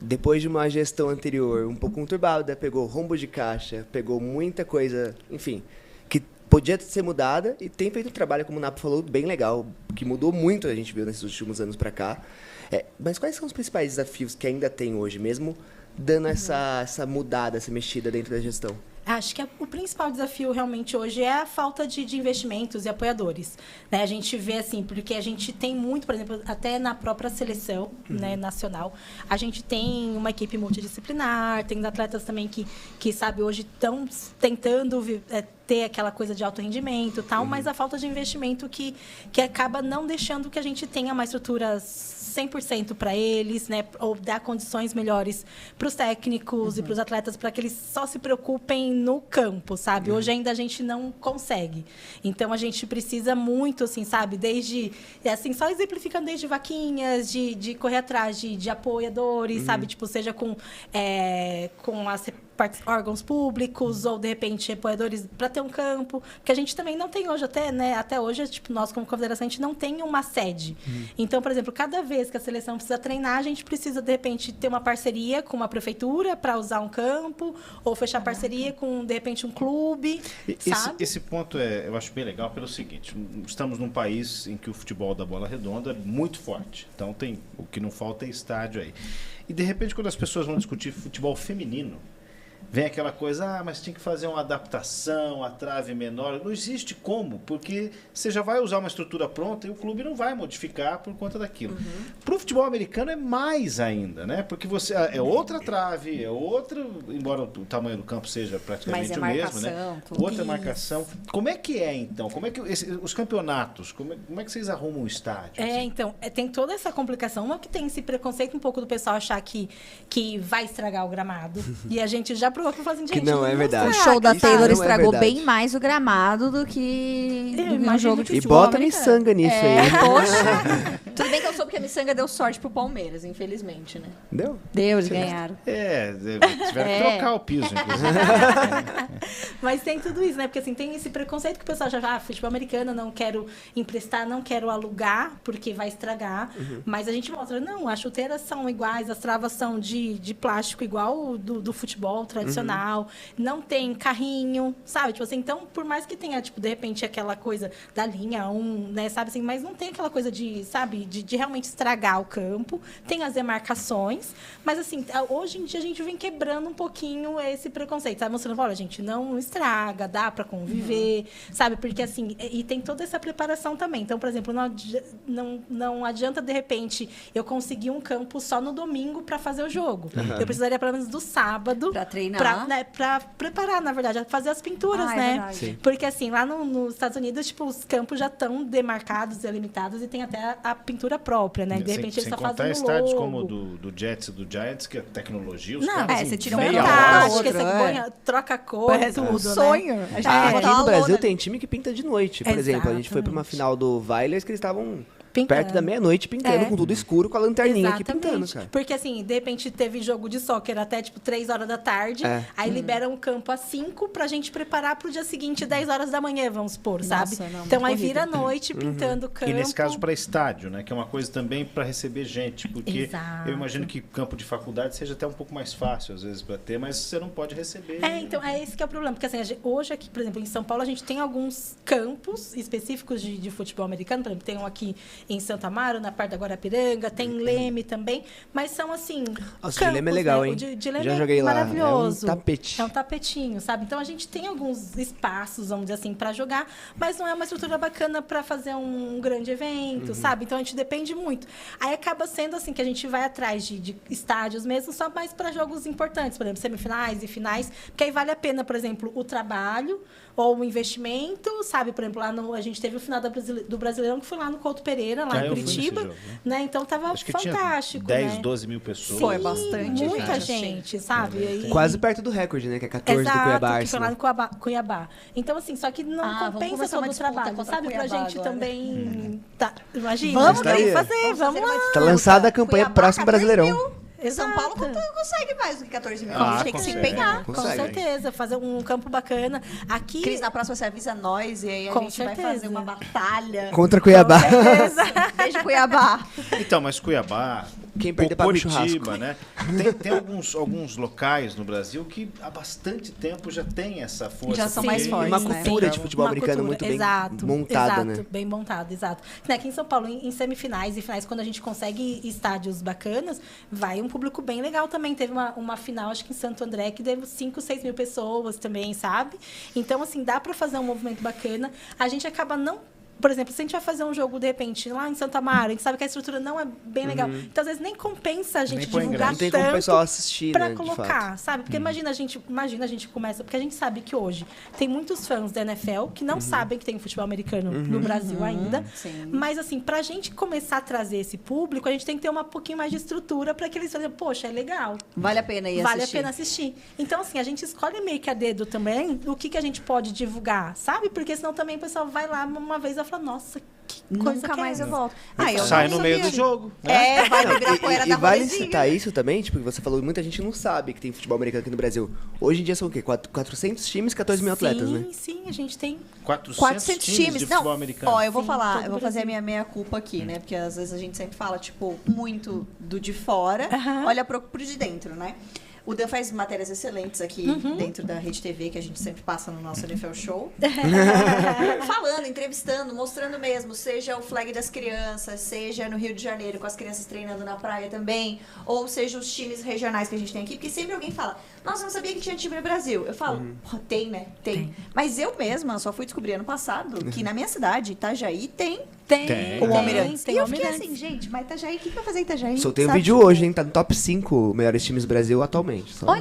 depois de uma gestão anterior um pouco conturbada, pegou rombo de caixa, pegou muita coisa, enfim, que podia ser mudada e tem feito um trabalho, como o Napo falou, bem legal, que mudou muito, a gente viu nesses últimos anos para cá. Mas quais são os principais desafios que ainda tem hoje, mesmo dando essa mudada, essa mexida dentro da gestão? Acho que o principal desafio realmente hoje é a falta de investimentos e apoiadores. Né? A gente vê assim, porque a gente tem muito, por exemplo, até na própria seleção né, nacional, a gente tem uma equipe multidisciplinar, tem atletas também que sabe, hoje estão tentando ter aquela coisa de alto rendimento e tal, mas a falta de investimento que acaba não deixando que a gente tenha uma estrutura 100% para eles, né? Ou dar condições melhores para os técnicos e para os atletas, para que eles só se preocupem no campo, sabe? Hoje ainda a gente não consegue. Então, a gente precisa muito, assim, sabe? Desde, assim, só exemplificando desde vaquinhas, de correr atrás de apoiadores, sabe? Tipo, seja com as órgãos públicos ou, de repente, apoiadores para ter um campo, que a gente também não tem hoje, até hoje, tipo, nós como confederação, a gente não tem uma sede. Então, por exemplo, cada vez que a seleção precisa treinar, a gente precisa, de repente, ter uma parceria com uma prefeitura para usar um campo, ou fechar parceria com, de repente, um clube, sabe? Esse ponto eu acho bem legal pelo seguinte, estamos num país em que o futebol da bola redonda é muito forte, então o que não falta é estádio aí. E, de repente, quando as pessoas vão discutir futebol feminino, vem aquela coisa, mas tem que fazer uma adaptação, a trave menor. Não existe como, porque você já vai usar uma estrutura pronta e o clube não vai modificar por conta daquilo. Para o futebol americano é mais ainda, né? Porque você é outra trave, é outra, embora o tamanho do campo seja praticamente o mesmo, né? Outra marcação. Como é que é, então? Como é que os campeonatos, como é que vocês arrumam o estádio? Assim? Então, tem toda essa complicação. Uma que tem esse preconceito um pouco do pessoal achar que vai estragar o gramado. E a gente já provou que fazem, gente, que não é verdade. O show da Taylor estragou verdade. bem mais o gramado do que um jogo de E futebol bota americano. miçanga nisso aí. Poxa. Tudo bem que eu soube que a miçanga deu sorte pro Palmeiras, infelizmente, né? Deu? Deu, eles ganharam. Tiveram que trocar o piso, inclusive. Mas tem tudo isso, né? Porque assim, tem esse preconceito que o pessoal já futebol americano, não quero emprestar, não quero alugar, porque vai estragar. Mas a gente mostra, não, as chuteiras são iguais, as travas são de plástico igual do futebol tradicional, não tem carrinho, sabe? Tipo assim, então, por mais que tenha, tipo, de repente, aquela coisa da linha 1, né, sabe assim, mas não tem aquela coisa de, sabe, de realmente estragar o campo, tem as demarcações, mas assim, hoje em dia a gente vem quebrando um pouquinho esse preconceito, sabe? Mostrando, olha, gente, não estraga, dá para conviver, sabe? Porque assim, e tem toda essa preparação também. Então, por exemplo, não adianta, de repente, eu conseguir um campo só no domingo para fazer o jogo. Eu precisaria, pelo menos, do sábado para treinar, para preparar, na verdade, fazer as pinturas, né? Porque assim, lá nos Estados Unidos, tipo, os campos já estão demarcados, delimitados e tem até a pintura própria, né? De repente, eles só fazem o estádios logo. como o do Jets e do Giants, que é tecnologia, os não, caras você tira meia fantástico, hora. você troca cor, tudo, sonho. Né? Aqui no Brasil tem time que pinta de noite, por exemplo. A gente foi para uma final do Vailers que eles estavam perto da meia-noite pintando, com tudo escuro, com a lanterninha aqui pintando, cara. Porque assim, de repente teve jogo de soccer até tipo 3 horas da tarde, aí liberam o campo às 5 pra gente preparar pro dia seguinte, 10 horas da manhã, vamos supor, sabe? Então aí vira a noite pintando o campo. E nesse caso para estádio, né? Que é uma coisa também para receber gente, porque eu imagino que campo de faculdade seja até um pouco mais fácil, às vezes, para ter, mas você não pode receber. Então, esse que é o problema, porque assim, hoje aqui, por exemplo, em São Paulo, a gente tem alguns campos específicos de futebol americano, por exemplo, tem um aqui em Santo Amaro, na parte da Guarapiranga, tem Leme também, mas são assim, Nossa, campos, de Leme é legal, né? hein? De Leme já joguei lá, maravilhoso. É um tapete. É um tapetinho, sabe? Então a gente tem alguns espaços, vamos dizer assim, para jogar, mas não é uma estrutura bacana para fazer um grande evento, sabe? Então a gente depende muito. Aí acaba sendo assim que a gente vai atrás de estádios mesmo, só mais para jogos importantes, por exemplo, semifinais e finais, porque aí vale a pena, por exemplo, o trabalho ou o investimento, sabe? Por exemplo, lá a gente teve o final do Brasileirão, que foi lá no Couto Pereira, lá em Curitiba. Jogo, né? Então tava acho que fantástico. Tinha 10, né? 12 mil pessoas. Foi bastante. Muita gente, sabe? Quase perto do recorde, né? Que é 14 do Cuiabá. Que foi lá no Cuiabá. Então, assim, só que não compensa todo o trabalho, sabe? Pra gente agora. Também. Imagina, vamos fazer, vamos lá. Tá lançada a campanha próximo Brasileirão. São Paulo consegue mais do que 14 mil. A gente tem que se empenhar. Com certeza, fazer um campo bacana. Aqui... Cris, na próxima você avisa nós e aí a gente vai fazer uma batalha. Contra Cuiabá. Beijo, Cuiabá. Então, mas Cuiabá, Quem perder paga o churrasco. Curitiba, né? Tem alguns locais no Brasil que há bastante tempo já tem essa força. Já são porque- mais fortes, Uma né? cultura de futebol Uma americano cultura, muito bem montada, né? Bem montada, exato. Né, aqui em São Paulo, em semifinais e finais, quando a gente consegue estádios bacanas, vai um público bem legal também. Teve uma final, acho que em Santo André, que deu 5, 6 mil pessoas também, sabe? Então, assim, dá para fazer um movimento bacana. A gente acaba não... Por exemplo, se a gente vai fazer um jogo, de repente, lá em Santa Mara, a gente sabe que a estrutura não é bem legal. Então, às vezes, nem compensa a gente Nem põe divulgar Não tem como o tanto pessoal assistir, pra né? colocar, sabe? Porque imagina a gente começa... Porque a gente sabe que hoje tem muitos fãs da NFL que não sabem que tem futebol americano no Brasil ainda. Sim. Mas, assim, pra gente começar a trazer esse público, a gente tem que ter um pouquinho mais de estrutura para que eles falem, poxa, é legal. Vale a pena ir Vale assistir. a pena assistir. Então, assim, a gente escolhe meio que a dedo também o que a gente pode divulgar, sabe? Porque senão também o pessoal vai lá uma vez e fala, nossa, que coisa Nunca que mais é eu essa? volto. Sai eu no não meio sabia. do jogo, né? É, vai beber a poeira da vale rolezinha. citar isso também, tipo, você falou, muita gente não sabe que tem futebol americano aqui no Brasil. Hoje em dia são o quê? 400 times, 14 mil atletas, né? Sim, a gente tem... 400 times de futebol Não, americano. ó, eu vou Sim, falar, todo eu vou o fazer a Brasil. minha meia-culpa aqui, né? Porque às vezes a gente sempre fala, tipo, muito do de fora, Aham. olha pro de dentro, né? O Dan faz matérias excelentes aqui dentro da Rede TV, que a gente sempre passa no nosso NFL Show. Falando, entrevistando, mostrando mesmo, seja o flag das crianças, seja no Rio de Janeiro, com as crianças treinando na praia também, ou seja os times regionais que a gente tem aqui, porque sempre alguém fala, nossa, eu não sabia que tinha time no Brasil. Eu falo, "Pô, tem, né? Tem. Mas eu mesma só fui descobrir ano passado que na minha cidade, Itajaí, tem Tem. o Almirante. Tem E eu o fiquei Almirante. assim, gente, mas Itajaí, o que vai fazer em Itajaí? Soltei um Sabe? vídeo hoje, hein? Tá no top 5 melhores times do Brasil atualmente. Só. Olha